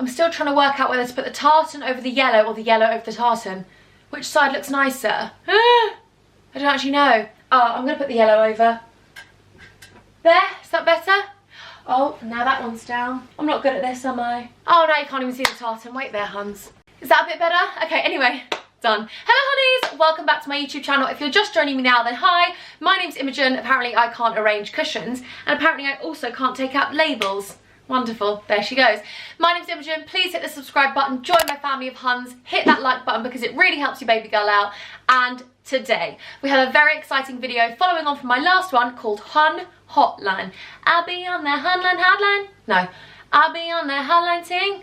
I'm still trying to work out whether to put the tartan over the yellow or the yellow over the tartan. Which side looks nicer? I don't actually know. Oh, I'm going to put the yellow over. There, is that better? Oh, now that one's down. I'm not good at this, am I? Oh, no, you can't even see the tartan. Wait there, Huns. Is that a bit better? Okay, anyway, done. Hello, honeys. Welcome back to my YouTube channel. If you're just joining me now, then hi. My name's Imogen. Apparently, I can't arrange cushions. And apparently, I also can't take out labels. Wonderful, there she goes. My name's Imogen. Please hit the subscribe button, join my family of Huns, hit that like button because it really helps your baby girl out. And today we have a very exciting video following on from my last one called Hun Hotline. I'll be on the hotline. No, I'll be on the hotline ting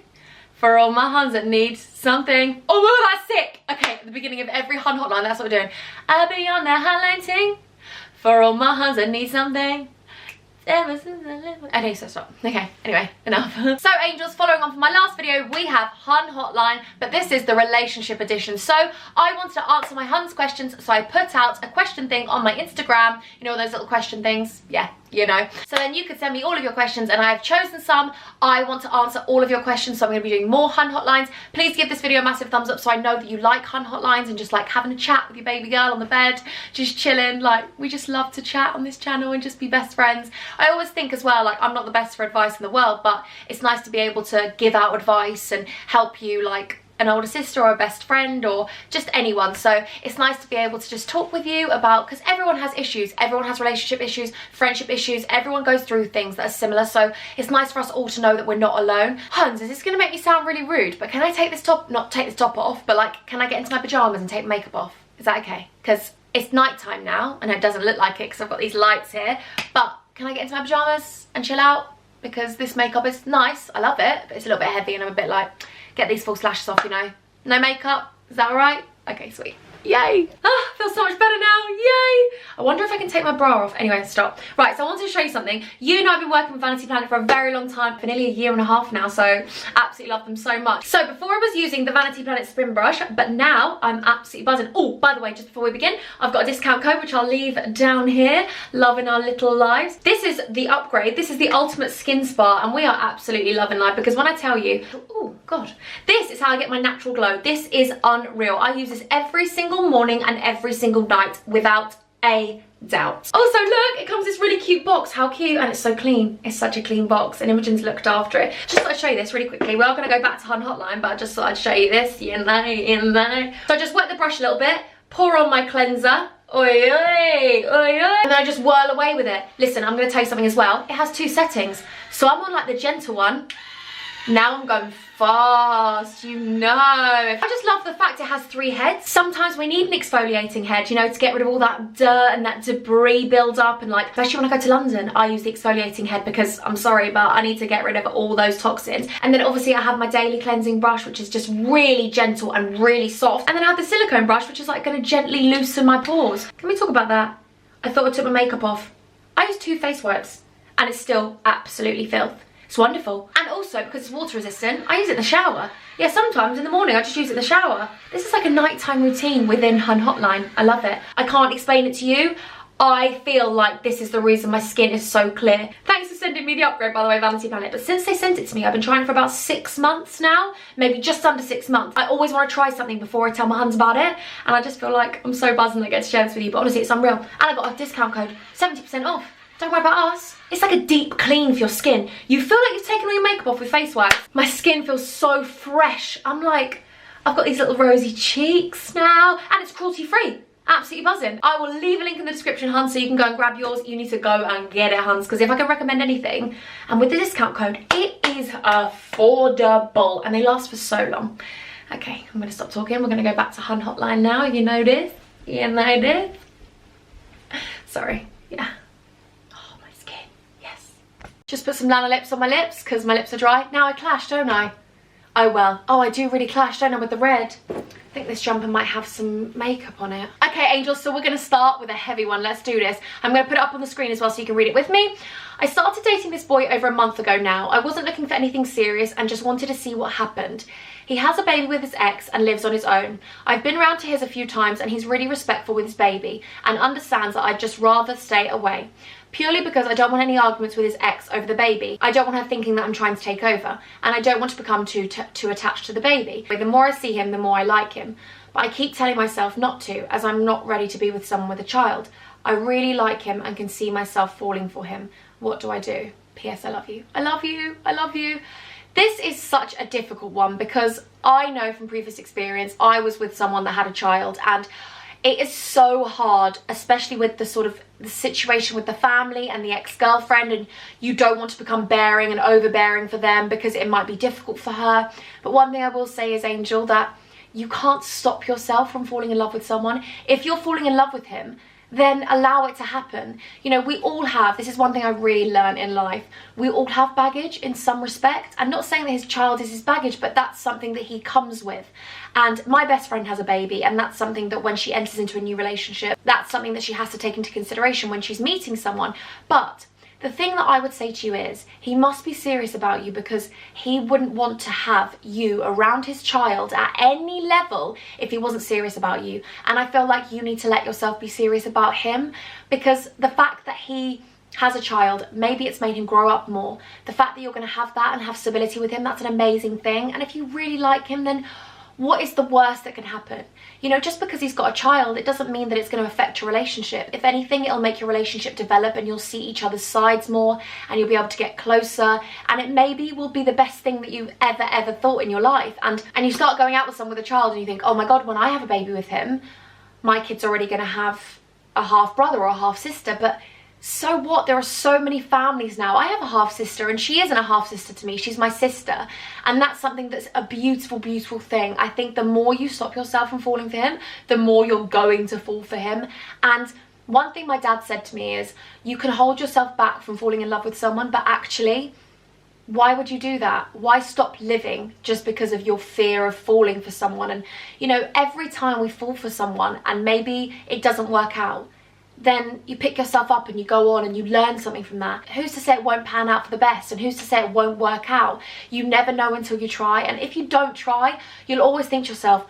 for all my Huns that need something. Oh, that's sick. Okay, at the beginning of every Hun Hotline, that's what we're doing. I'll be on the hotline ting for all my Huns that need something. Okay, so stop. Okay, anyway, enough. So angels, following on from my last video, we have Hun Hotline, but this is the relationship edition. So I wanted to answer my Huns questions, so I put out a question thing on my Instagram. You know all those little question things? Yeah, you know. So then you could send me all of your questions, and I have chosen some. I want to answer all of your questions, so I'm going to be doing more Hun Hotlines. Please give this video a massive thumbs up so I know that you like Hun Hotlines and just like having a chat with your baby girl on the bed, just chilling. Like, we just love to chat on this channel and just be best friends. I always think as well, like, I'm not the best for advice in the world, but it's nice to be able to give out advice and help you like an older sister or a best friend or just anyone. So it's nice to be able to just talk with you about, because everyone has issues, everyone has relationship issues, friendship issues, everyone goes through things that are similar. So it's nice for us all to know that we're not alone. Huns, is this going to make me sound really rude, but can I take this top, not take this top off, but like, can I get into my pajamas and take makeup off? Is that okay? Because it's nighttime now and it doesn't look like it because I've got these lights here, but can I get into my pajamas and chill out? Because this makeup is nice, I love it, but it's a little bit heavy and I'm a bit like, get these false lashes off, you know. No makeup, is that alright? Okay, sweet. Yay! Ah, feels so much better now, yay! I wonder if I can take my bra off. Anyway, stop. Right, so I wanted to show you something. You know I've been working with Vanity Planet for a very long time, for nearly a year and a half now, so absolutely love them so much. So before I was using the Vanity Planet spin brush, but now I'm absolutely buzzing. Oh, by the way, just before we begin, I've got a discount code, which I'll leave down here. Loving our little lives. This is the upgrade. This is the ultimate skin spa, and we are absolutely loving life, because when I tell you, oh God, this is how I get my natural glow. This is unreal. I use this every single morning and every single night without a doubt. Also look, it comes in this really cute box. How cute, and it's so clean. It's such a clean box and Imogen's looked after it. Just thought I'd show you this really quickly. We are going to go back to Hun Hotline, but I just thought I'd show you this, you know. So I just wet the brush a little bit, pour on my cleanser. Oi, oi, oi, oi. And then I just whirl away with it. Listen, I'm going to tell you something as well. It has two settings. So I'm on like the gentle one. Now I'm going fast, you know. I just love the fact it has 3 heads. Sometimes we need an exfoliating head, you know, to get rid of all that dirt and that debris build up, and like, especially when I go to London, I use the exfoliating head because I'm sorry, but I need to get rid of all those toxins. And then obviously I have my daily cleansing brush, which is just really gentle and really soft. And then I have the silicone brush, which is like going to gently loosen my pores. Can we talk about that? I thought I took my makeup off. I use 2 face wipes and it's still absolutely filth. It's wonderful. And also, because it's water resistant, I use it in the shower. Yeah, sometimes in the morning I just use it in the shower. This is like a nighttime routine within Hun Hotline. I love it. I can't explain it to you. I feel like this is the reason my skin is so clear. Thanks for sending me the upgrade, by the way, Vanity Planet. But since they sent it to me, I've been trying for about 6 months now. Maybe just under 6 months. I always want to try something before I tell my Huns about it. And I just feel like I'm so buzzing that I get to share this with you. But honestly, it's unreal. And I got a discount code, 70% off. Don't worry about us. It's like a deep clean for your skin. You feel like you've taken all your makeup off with face wipes. My skin feels so fresh. I'm like, I've got these little rosy cheeks now, and it's cruelty free. Absolutely buzzing. I will leave a link in the description, Huns, so you can go and grab yours. You need to go and get it, Huns, because if I can recommend anything, and with the discount code, it is affordable, and they last for so long. Okay, I'm gonna stop talking. We're gonna go back to Hun Hotline now. You know this? You know this? Sorry, yeah. Just put some Lana lips on my lips because my lips are dry. Now I clash, don't I? Oh well. Oh, I do really clash, don't I, with the red? I think this jumper might have some makeup on it. Okay, angels, so we're going to start with a heavy one. Let's do this. I'm going to put it up on the screen as well so you can read it with me. I started dating this boy over a month ago now. I wasn't looking for anything serious and just wanted to see what happened. He has a baby with his ex and lives on his own. I've been round to his a few times and he's really respectful with his baby and understands that I'd just rather stay away. purely because I don't want any arguments with his ex over the baby. I don't want her thinking that I'm trying to take over, and I don't want to become too attached to the baby. The more I see him, the more I like him. But I keep telling myself not to, as I'm not ready to be with someone with a child. I really like him and can see myself falling for him. What do I do? P.S. I love you. I love you. I love you. This is such a difficult one because I know from previous experience, I was with someone that had a child, and it is so hard, especially with the sort of the situation with the family and the ex-girlfriend, and you don't want to become bearing and overbearing for them because it might be difficult for her. But one thing I will say is, Angel, that you can't stop yourself from falling in love with someone. If you're falling in love with him, then allow it to happen. You know, we all have, this is one thing I really learned in life, we all have baggage in some respect. I'm not saying that his child is his baggage, but that's something that he comes with. And my best friend has a baby, and that's something that when she enters into a new relationship, that's something that she has to take into consideration when she's meeting someone. But the thing that I would say to you is, he must be serious about you, because he wouldn't want to have you around his child at any level if he wasn't serious about you. And I feel like you need to let yourself be serious about him, because the fact that he has a child, maybe it's made him grow up more. The fact that you're going to have that and have stability with him, that's an amazing thing. And if you really like him, then what is the worst that can happen? You know, just because he's got a child, it doesn't mean that it's going to affect your relationship. If anything, it'll make your relationship develop, and you'll see each other's sides more, and you'll be able to get closer, and it maybe will be the best thing that you've ever thought in your life. And you start going out with someone with a child and you think, oh my God, when I have a baby with him, my kid's already going to have a half brother or a half sister. But so what? There are so many families now. I have a half sister, and she isn't a half sister to me. She's my sister. And that's something that's a beautiful, beautiful thing. I think the more you stop yourself from falling for him, the more you're going to fall for him. And one thing my dad said to me is, you can hold yourself back from falling in love with someone, but actually, why would you do that? Why stop living just because of your fear of falling for someone? And, you know, every time we fall for someone and maybe it doesn't work out, then you pick yourself up and you go on and you learn something from that. Who's to say it won't pan out for the best, and who's to say it won't work out? You never know until you try. And if you don't try, you'll always think to yourself,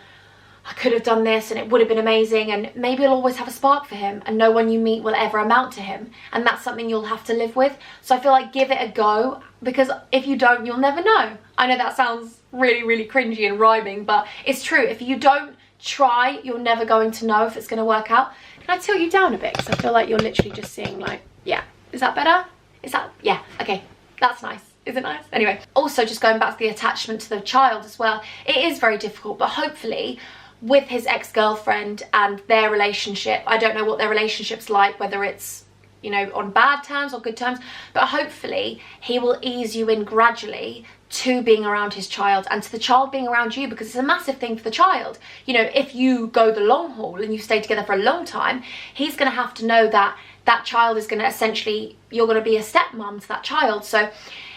I could have done this and it would have been amazing, and maybe you'll always have a spark for him, and no one you meet will ever amount to him, and that's something you'll have to live with. So I feel like give it a go, because if you don't, you'll never know. I know that sounds really, really cringy and rhyming, but it's true. If you don't try, you're never going to know if it's going to work out. Can I tilt you down a bit? Because I feel like you're literally just seeing, like, yeah. Is that better? Is that, yeah, okay. That's nice. Is it nice? Anyway, also just going back to the attachment to the child as well, it is very difficult, but hopefully with his ex-girlfriend and their relationship, I don't know what their relationship's like, whether it's, you know, on bad terms or good terms, but hopefully he will ease you in gradually to being around his child and to the child being around you, because it's a massive thing for the child. You know, if you go the long haul and you stay together for a long time, he's going to have to know that that child is going to essentially, you're going to be a stepmom to that child. So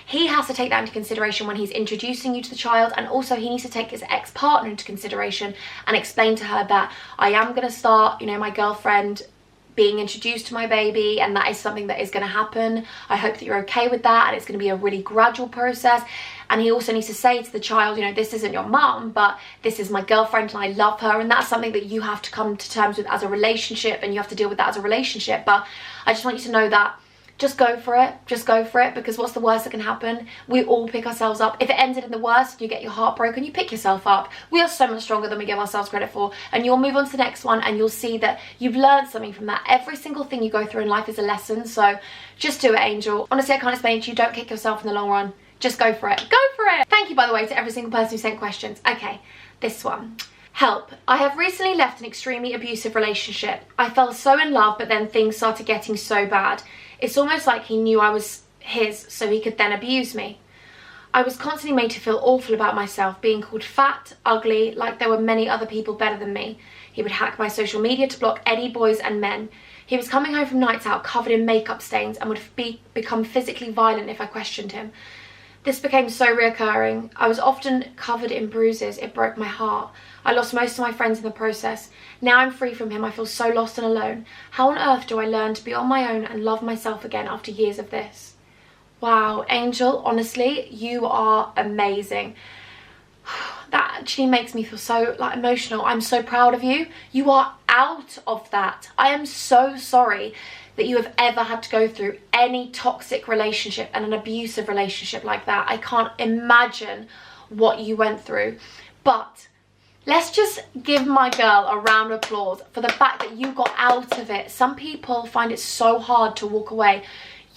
he has to take that into consideration when he's introducing you to the child, and also he needs to take his ex-partner into consideration and explain to her that I am going to start, you know, my girlfriend being introduced to my baby, and that is something that is going to happen. I hope that you're okay with that, and it's going to be a really gradual process. And he also needs to say to the child, you know, this isn't your mum, but this is my girlfriend and I love her, and that's something that you have to come to terms with as a relationship, and you have to deal with that as a relationship. But I just want you to know that just go for it. Just go for it, because what's the worst that can happen? We all pick ourselves up. If it ended in the worst, you get your heart broken, you pick yourself up. We are so much stronger than we give ourselves credit for, and you'll move on to the next one, and you'll see that you've learned something from that. Every single thing you go through in life is a lesson, so just do it, Angel. Honestly, I can't explain it to you. Don't kick yourself in the long run. Just go for it. Go for it! Thank you, by the way, to every single person who sent questions. Okay, this one. Help. I have recently left an extremely abusive relationship. I fell so in love, but then things started getting so bad. It's almost like he knew I was his, so he could then abuse me. I was constantly made to feel awful about myself, being called fat, ugly, like there were many other people better than me. He would hack my social media to block any boys and men. He was coming home from nights out covered in makeup stains and would become physically violent if I questioned him. This became so reoccurring. I was often covered in bruises. It broke my heart. I lost most of my friends in the process. Now I'm free from him. I feel so lost and alone. How on earth do I learn to be on my own and love myself again after years of this? Wow, Angel, honestly, you are amazing. That actually makes me feel so emotional. I'm so proud of you. You are out of that. I am so sorry that you have ever had to go through any toxic relationship and an abusive relationship like that. I can't imagine what you went through. But let's just give my girl a round of applause for the fact that you got out of it. Some people find it so hard to walk away.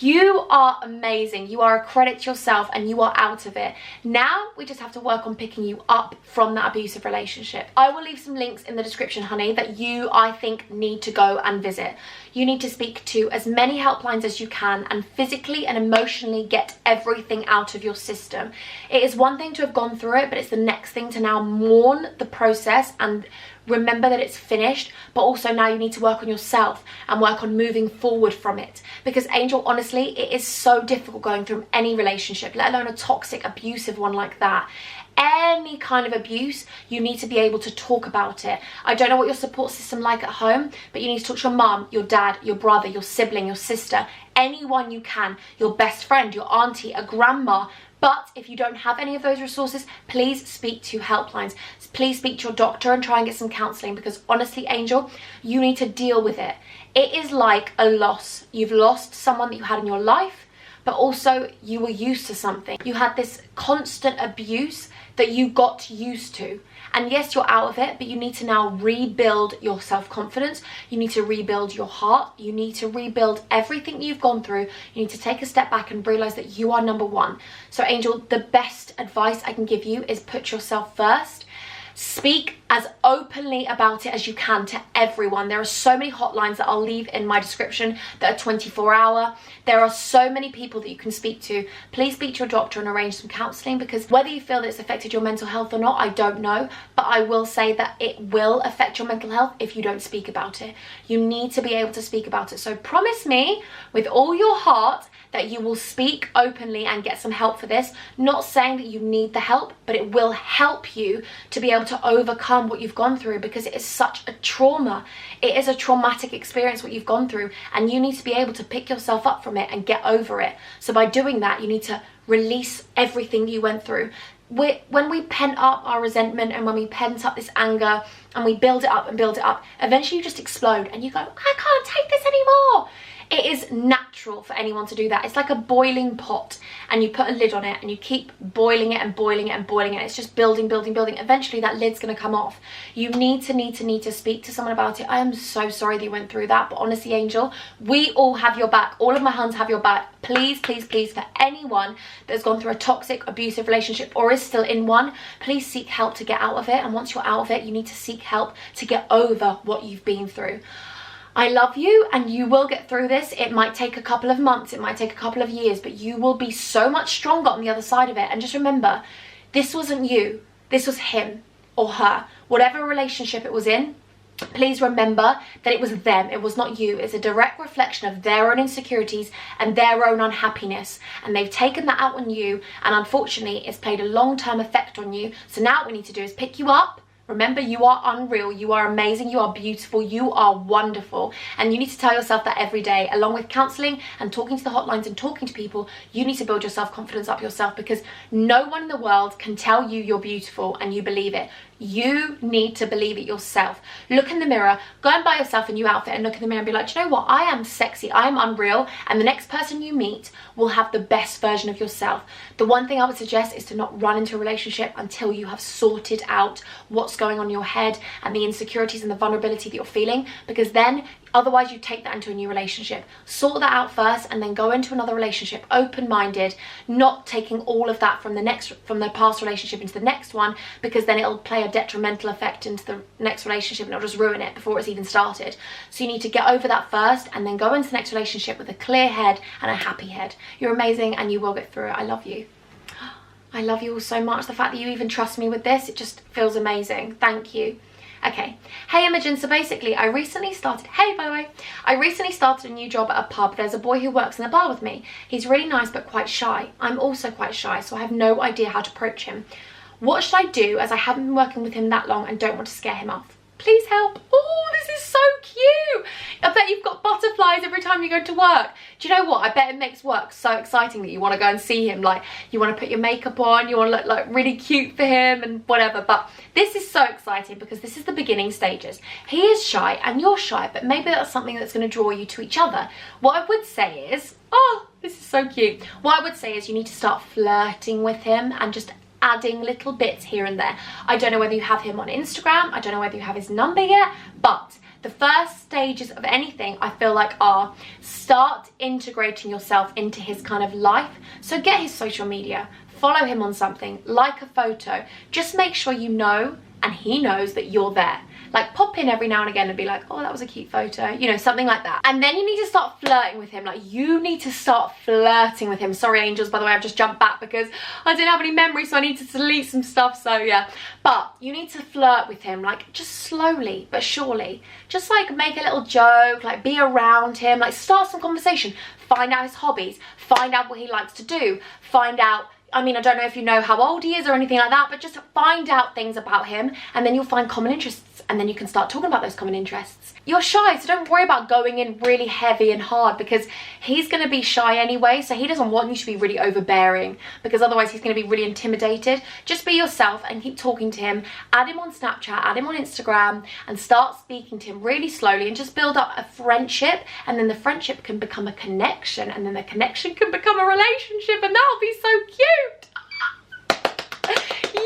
You are amazing. You are a credit to yourself and you are out of it. Now we just have to work on picking you up from that abusive relationship. I will leave some links in the description, honey, that you, I think, need to go and visit. You need to speak to as many helplines as you can and physically and emotionally get everything out of your system. It is one thing to have gone through it, but it's the next thing to now mourn the process and remember that it's finished, but also now you need to work on yourself and work on moving forward from it. Because Angel, honestly, it is so difficult going through any relationship, let alone a toxic, abusive one like that. Any kind of abuse, you need to be able to talk about it. I don't know what your support system like at home, but you need to talk to your mum, your dad, your brother, your sibling, your sister, anyone you can, your best friend, your auntie, a grandma. But if you don't have any of those resources, please speak to helplines. Please speak to your doctor and try and get some counselling, because honestly, Angel, you need to deal with it. It is like a loss. You've lost someone that you had in your life, but also you were used to something. You had this constant abuse that you got used to. And yes, you're out of it, but you need to now rebuild your self-confidence. You need to rebuild your heart. You need to rebuild everything you've gone through. You need to take a step back and realize that you are number one. So Angel, the best advice I can give you is put yourself first. Speak as openly about it as you can to everyone. There are so many hotlines that I'll leave in my description that are 24-hour. There are so many people that you can speak to. Please speak to your doctor and arrange some counselling, because whether you feel that it's affected your mental health or not, I don't know. But I will say that it will affect your mental health if you don't speak about it. You need to be able to speak about it. So promise me with all your heart that you will speak openly and get some help for this. Not saying that you need the help, but it will help you to be able to overcome what you've gone through, because it is such a trauma. It is a traumatic experience what you've gone through, and you need to be able to pick yourself up from it and get over it. So by doing that, you need to release everything you went through. When we pent up our resentment and when we pent up this anger and we build it up and build it up, eventually you just explode and you go, I can't take this anymore. It is natural for anyone to do that. It's like a boiling pot and you put a lid on it and you keep boiling it and boiling it and boiling it. It's just building, building, building. Eventually that lid's going to come off. You need to speak to someone about it. I am so sorry that you went through that, but honestly, Angel, we all have your back. All of my Huns have your back. Please, please, please, for anyone that's gone through a toxic, abusive relationship or is still in one, please seek help to get out of it. And once you're out of it, you need to seek help to get over what you've been through. I love you and you will get through this. It might take a couple of months, it might take a couple of years, but you will be so much stronger on the other side of it. And just remember, this wasn't you, this was him or her. Whatever relationship it was in, please remember that it was them, it was not you. It's a direct reflection of their own insecurities and their own unhappiness, and they've taken that out on you, and unfortunately it's played a long-term effect on you. So now what we need to do is pick you up. Remember, you are unreal, you are amazing, you are beautiful, you are wonderful. And you need to tell yourself that every day, along with counselling and talking to the hotlines and talking to people. You need to build your self-confidence up yourself, because no one in the world can tell you you're beautiful and you believe it. You need to believe it yourself. Look in the mirror, go and buy yourself a new outfit and look in the mirror and be like, do you know what? I am sexy, I am unreal, and the next person you meet will have the best version of yourself. The one thing I would suggest is to not run into a relationship until you have sorted out what's going on in your head and the insecurities and the vulnerability that you're feeling, because then otherwise you take that into a new relationship. Sort that out first and then go into another relationship open-minded, not taking all of that from the past relationship into the next one, because then it'll play a detrimental effect into the next relationship and it'll just ruin it before it's even started. So you need to get over that first and then go into the next relationship with a clear head and a happy head. You're amazing and you will get through it. I love you. I love you all so much. The fact that you even trust me with this, it just feels amazing. Thank you. Okay, hey Imogen, so basically I recently started a new job at a pub. There's a boy who works in the bar with me. He's really nice but quite shy. I'm also quite shy, so I have no idea how to approach him. What should I do, as I haven't been working with him that long and don't want to scare him off? Please help. Oh, this is so cute. I bet you've got butterflies every time you go to work. Do you know what? I bet it makes work so exciting that you want to go and see him. Like, you want to put your makeup on, you want to look like really cute for him and whatever. But this is so exciting because this is the beginning stages. He is shy and you're shy, but maybe that's something that's going to draw you to each other. What I would say is, oh, this is so cute. What I would say is you need to start flirting with him and just adding little bits here and there. I don't know whether you have him on Instagram. I don't know whether you have his number yet, but the first stages of anything I feel like are start integrating yourself into his kind of life. So get his social media, follow him on something, like a photo. Just make sure you know and he knows that you're there. Like, pop in every now and again and be like, oh, that was a cute photo, you know, something like that. And then you need to start flirting with him. Like, you need to start flirting with him. Sorry, angels, by the way, I've just jumped back because I didn't have any memory, so I need to delete some stuff, so yeah. But you need to flirt with him, like, just slowly but surely. Just, like, make a little joke, like, be around him, like, start some conversation. Find out his hobbies, find out what he likes to do, find out, I mean, I don't know if you know how old he is or anything like that, but just find out things about him and then you'll find common interests and then you can start talking about those common interests. You're shy, so don't worry about going in really heavy and hard because he's going to be shy anyway, so he doesn't want you to be really overbearing because otherwise he's going to be really intimidated. Just be yourself and keep talking to him. Add him on Snapchat, add him on Instagram and start speaking to him really slowly and just build up a friendship, and then the friendship can become a connection, and then the connection can become a relationship, and that'll be so cute. Yay!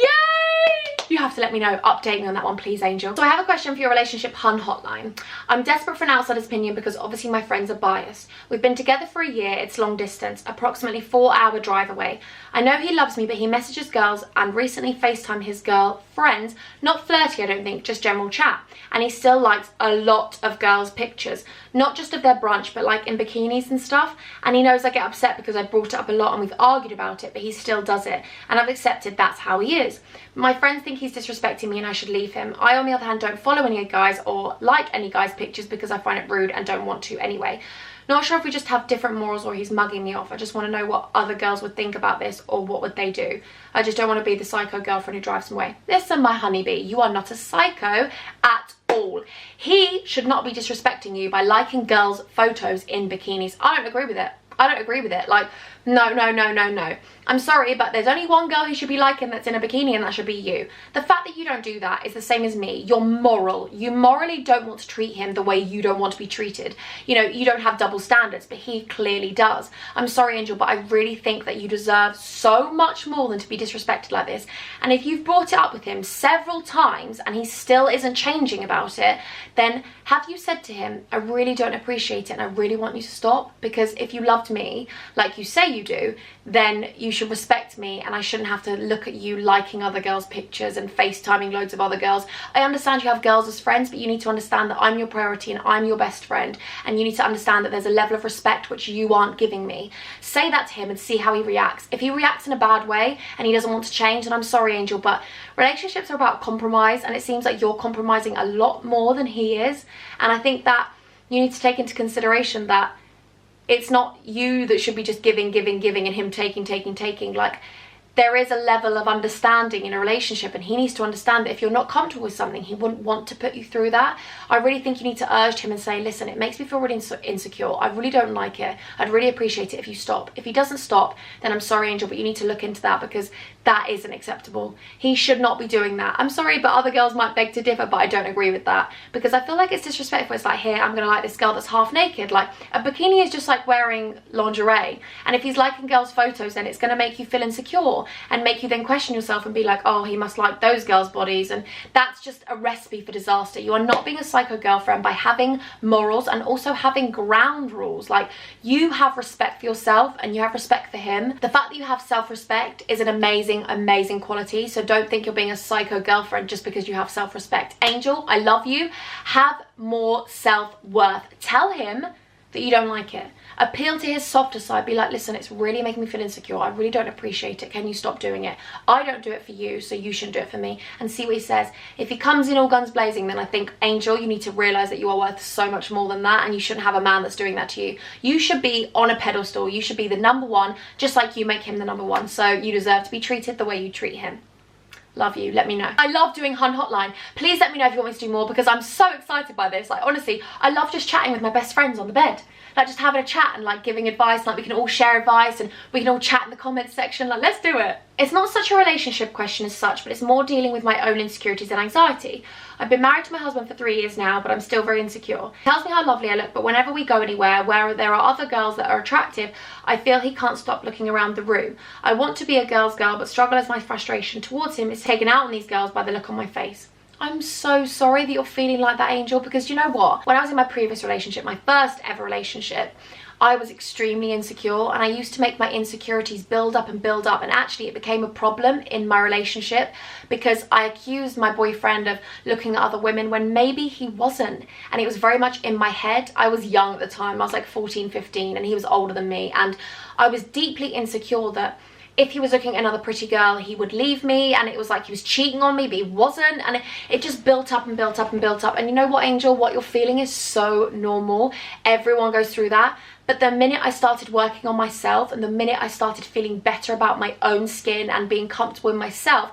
You have to let me know, update me on that one please, angel. So I have a question for your relationship Hun Hotline. I'm desperate for an outsider's opinion because obviously my friends are biased. We've been together for a year, it's long distance, approximately 4-hour drive away. I know he loves me, but he messages girls and recently FaceTime his girlfriends, not flirty I don't think, just general chat. And he still likes a lot of girls' pictures, not just of their brunch, but like in bikinis and stuff. And he knows I get upset because I brought it up a lot and we've argued about it, but he still does it. And I've accepted that's how he is. My friends think he's disrespecting me and I should leave him. I, on the other hand, don't follow any guys or like any guys' pictures because I find it rude and don't want to anyway. Not sure if we just have different morals or he's mugging me off. I just want to know what other girls would think about this or what would they do. I just don't want to be the psycho girlfriend who drives him away. Listen, my honeybee, you are not a psycho at all. He should not be disrespecting you by liking girls' photos in bikinis. I don't agree with it. I don't agree with it. Like, no, no, no, no, no. I'm sorry, but there's only one girl he should be liking that's in a bikini, and that should be you. The fact that you don't do that is the same as me. You're moral. You morally don't want to treat him the way you don't want to be treated. You know, you don't have double standards, but he clearly does. I'm sorry, Angel, but I really think that you deserve so much more than to be disrespected like this. And if you've brought it up with him several times and he still isn't changing about it, then have you said to him, I really don't appreciate it and I really want you to stop? Because if you loved me, like you say you do, then you should respect me and I shouldn't have to look at you liking other girls' pictures and FaceTiming loads of other girls. I understand you have girls as friends, but you need to understand that I'm your priority and I'm your best friend, and you need to understand that there's a level of respect which you aren't giving me. Say that to him and see how he reacts. If he reacts in a bad way and he doesn't want to change, then I'm sorry, Angel, but relationships are about compromise, and it seems like you're compromising a lot more than he is. And I think that you need to take into consideration that it's not you that should be just giving and him taking. Like, there is a level of understanding in a relationship, and he needs to understand that if you're not comfortable with something, he wouldn't want to put you through that. I really think you need to urge him and say, listen, it makes me feel really insecure. I really don't like it. I'd really appreciate it if you stop. If he doesn't stop, then I'm sorry, Angel, but you need to look into that because that isn't acceptable. He should not be doing that. I'm sorry, but other girls might beg to differ, but I don't agree with that because I feel like it's disrespectful. It's like, here, I'm gonna like this girl that's half naked. Like, a bikini is just like wearing lingerie, and if he's liking girls' photos, then it's gonna make you feel insecure and make you then question yourself and be like, oh, he must like those girls' bodies, and that's just a recipe for disaster. You are not being a psycho girlfriend by having morals and also having ground rules. Like, you have respect for yourself and you have respect for him. The fact that you have self-respect is an amazing quality, so don't think you're being a psycho girlfriend just because you have self-respect. Angel, I love you. Have more self-worth. Tell him that you don't like it. Appeal to his softer side. Be like, listen, it's really making me feel insecure. I really don't appreciate it. Can you stop doing it? I don't do it for you, so you shouldn't do it for me. And see what he says. If he comes in all guns blazing, then I think, Angel, you need to realise that you are worth so much more than that, and you shouldn't have a man that's doing that to you. You should be on a pedestal. You should be the number one, just like you make him the number one. So you deserve to be treated the way you treat him. love you, let me know. I love doing Hun Hotline. Please let me know if you want me to do more, because I'm so excited by this. Like, honestly, I love just chatting with my best friends on the bed. Like, just having a chat and like giving advice. Like, we can all share advice and we can all chat in the comments section. Like, let's do it. It's not such a relationship question as such, but it's more dealing with my own insecurities and anxiety. I've been married to my husband for 3 years now, but I'm still very insecure. He tells me how lovely I look, but whenever we go anywhere where there are other girls that are attractive, I feel he can't stop looking around the room. I want to be a girl's girl, but struggle as my frustration towards him is taken out on these girls by the look on my face. I'm so sorry that you're feeling like that, Angel, because you know what? When I was in my previous relationship, my first ever relationship, I was extremely insecure, and I used to make my insecurities build up, and actually it became a problem in my relationship because I accused my boyfriend of looking at other women when maybe he wasn't, and it was very much in my head. I was young at the time, I was like 14, 15, and he was older than me, and I was deeply insecure that if he was looking at another pretty girl, he would leave me, and it was like he was cheating on me, but he wasn't, and it just built up and built up and built up. And you know what, Angel? What you're feeling is so normal. Everyone goes through that. But the minute I started working on myself, and the minute I started feeling better about my own skin and being comfortable in myself,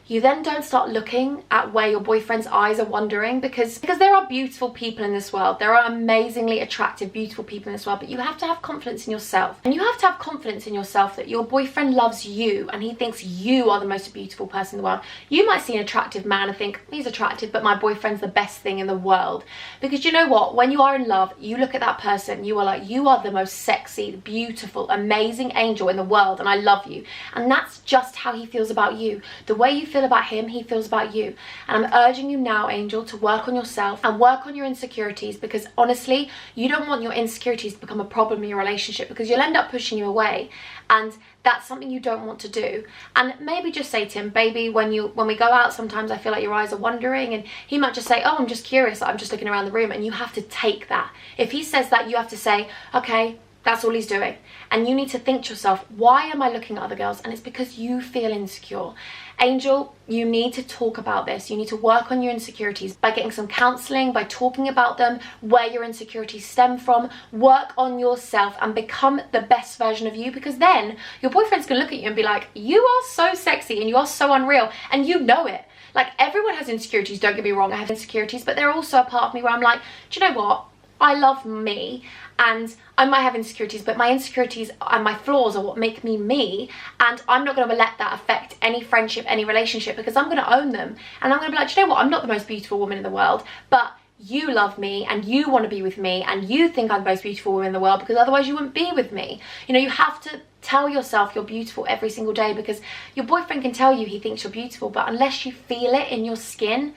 you then don't start looking at where your boyfriend's eyes are wandering, because there are beautiful people in this world. There are amazingly attractive, beautiful people in this world, but you have to have confidence in yourself. And you have to have confidence in yourself that your boyfriend loves you and he thinks you are the most beautiful person in the world. You might see an attractive man and think, he's attractive, but my boyfriend's the best thing in the world. Because you know what? When you are in love, you look at that person, you are like, you are the most sexy, beautiful, amazing angel in the world, and I love you. And that's just how he feels about you. The way you feel about him, he feels about you. And I'm urging you now, Angel, to work on yourself and work on your insecurities, because honestly, you don't want your insecurities to become a problem in your relationship, because you'll end up pushing you away, and that's something you don't want to do. And maybe just say to him, baby, when we go out, sometimes I feel like your eyes are wandering, and he might just say, oh, I'm just curious, I'm just looking around the room. And you have to take that. If he says that, you have to say, okay, that's all he's doing. And you need to think to yourself, why am I looking at other girls? And it's because you feel insecure. Angel, you need to talk about this. You need to work on your insecurities by getting some counselling, by talking about them, where your insecurities stem from. Work on yourself and become the best version of you, because then your boyfriend's gonna look at you and be like, you are so sexy and you are so unreal, and you know it. Like, everyone has insecurities, don't get me wrong, I have insecurities, but they're also a part of me where I'm like, do you know what? I love me, and I might have insecurities, but my insecurities and my flaws are what make me me, and I'm not going to let that affect any friendship, any relationship, because I'm going to own them. And I'm going to be like, do you know what? I'm not the most beautiful woman in the world, but you love me and you want to be with me and you think I'm the most beautiful woman in the world, because otherwise you wouldn't be with me. You know, you have to tell yourself you're beautiful every single day, because your boyfriend can tell you he thinks you're beautiful, but unless you feel it in your skin,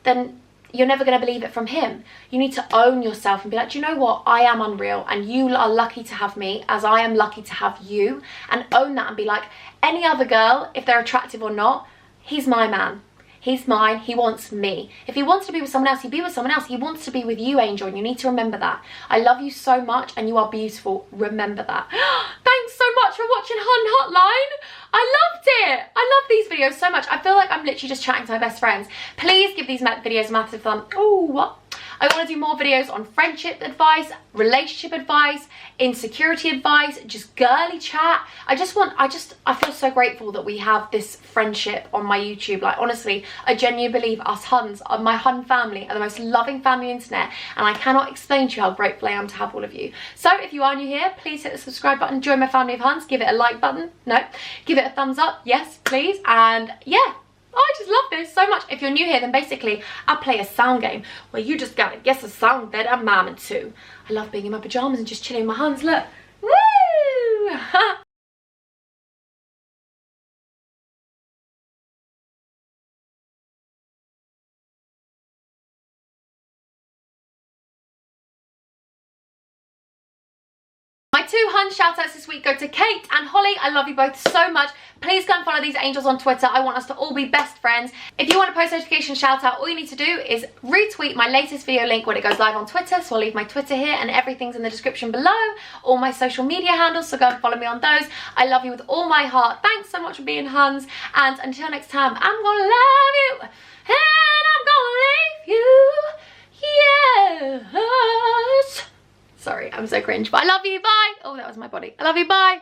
then you're never going to believe it from him. You need to own yourself and be like, do you know what? I am unreal, and you are lucky to have me as I am lucky to have you. And own that and be like, any other girl, if they're attractive or not, he's my man. He's mine, he wants me. If he wants to be with someone else, he'd be with someone else. He wants to be with you, Angel, and you need to remember that. I love you so much and you are beautiful. Remember that. Thanks so much for watching Hun Hotline. I loved it. I love these videos so much. I feel like I'm literally just chatting to my best friends. Please give these videos a massive thumb. Oh, what? I want to do more videos on friendship advice, relationship advice, insecurity advice, just girly chat. I feel so grateful that we have this friendship on my YouTube. Like, honestly, I genuinely believe us Huns, my Hun family, are the most loving family on the internet, and I cannot explain to you how grateful I am to have all of you. So if you are new here, please hit the subscribe button, join my family of Huns, give it a like button, no, give it a thumbs up, yes please, and yeah. I just love this so much. If you're new here, then basically I play a sound game where you just gotta guess a song that I'm miming to. I love being in my pajamas and just chilling with my Huns. Look. Woo! My two Hun shoutouts this week go to Kate and Holly. I love you both so much. Please go and follow these angels on Twitter. I want us to all be best friends. If you want a post notification shout out, all you need to do is retweet my latest video link when it goes live on Twitter. So I'll leave my Twitter here and everything's in the description below. All my social media handles, so go and follow me on those. I love you with all my heart. Thanks so much for being Huns. And until next time, I'm gonna love you and I'm gonna leave you. Yes. Sorry, I'm so cringe, but I love you, bye. Oh, that was my body. I love you, bye.